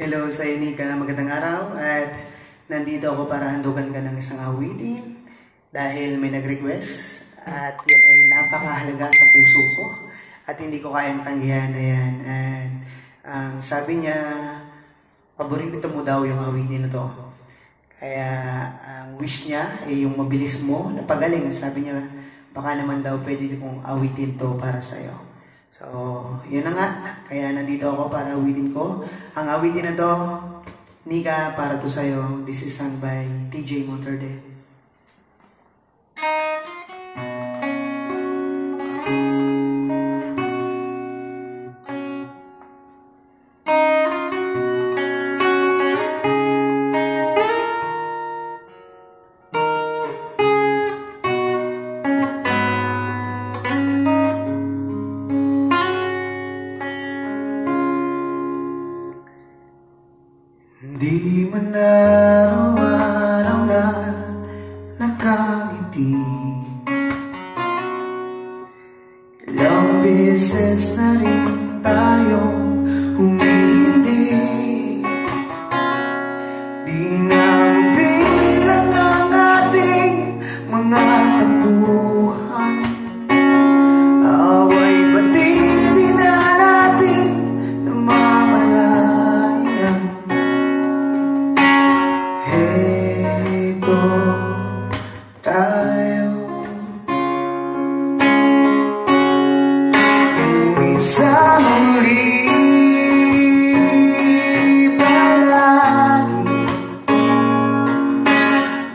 Hello sa Nika, magandang araw at nandito ako para handugan ka ng isang awitin dahil may nag-request at yun ay napakahalaga sa puso ko at hindi ko kayang tanggihan. Ayan. And sabi niya, paborito mo daw yung awitin na to. Kaya ang wish niya ay yung mabilis mo na pagaling. Sabi niya, baka naman daw pwede kong awitin to para sa'yo. So, yun na nga. Kaya nandito ako para awitin ko. Ang awitin na to, Nika, para to sa'yo. This is sung by TJ Monterde. Di man araw-araw na nakangiti, ilang beses na rin tayong humihindi. Di na bilang ang ating mga tampuhan, away ba't di na natin namamalayan. Heto tayo, isang uli palagi,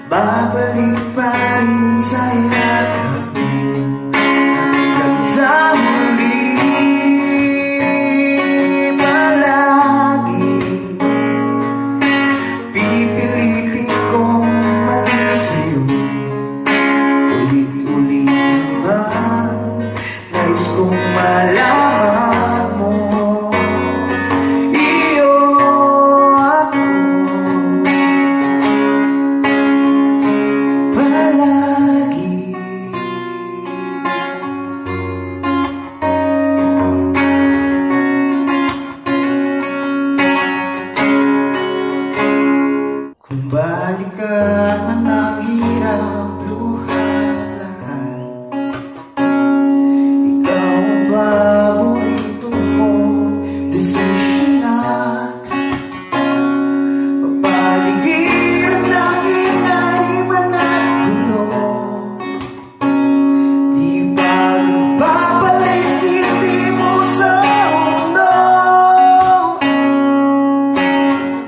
babalik pa rin sa yakap hanggang sa huli. Palagi pipilitin kong maging sa'yo, ulit-ulit man nais kong malaman mo. Iyo ako palagi. Kung balikan man ang hirap, luhat lahat, ikaw ang paborito kong decision at papaligiran ng ingay mga gulo. Di ba babalik hindi mo sa mundo?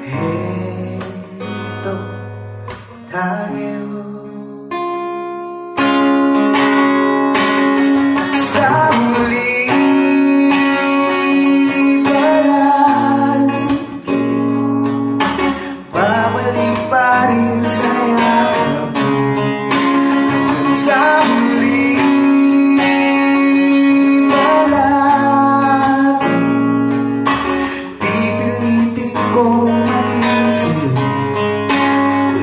Heto tayo, sa huli palagi, babalik pa rin sa yakap hanggang sa huli. Palagi pipilitin kong maging sa'yo,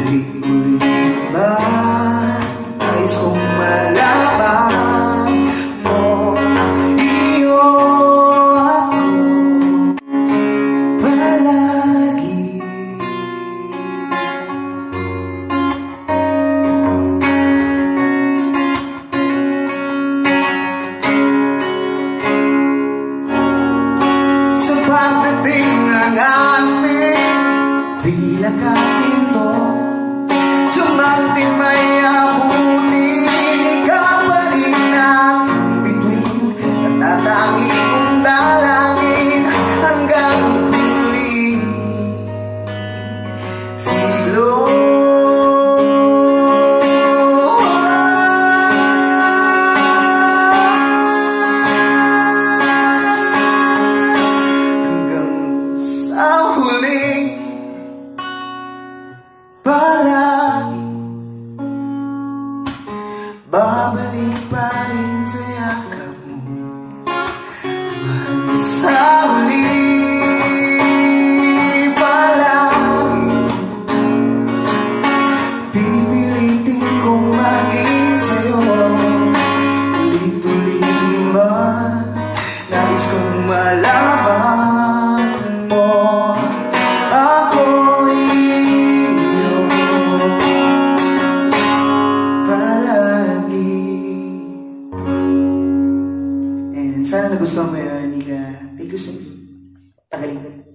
ulit-ulit man nais kong malaman mo. Iyo ako palagi. Sa pagdating ng ating bilang kahinto, Diamante may abutin, ikaw pa rin ang bituin, natatangi kong dalangin hanggang huli siglo. Hanggang sa huli palagi, babalik pa rin sa yakap mo hanggang sa huli. Palagi pipilitin kong maging sa'yo, ulit-ulit man nais kong malaman mo. Sana nagustuhan mo yun, Nika. Thank you so much. Tagaling.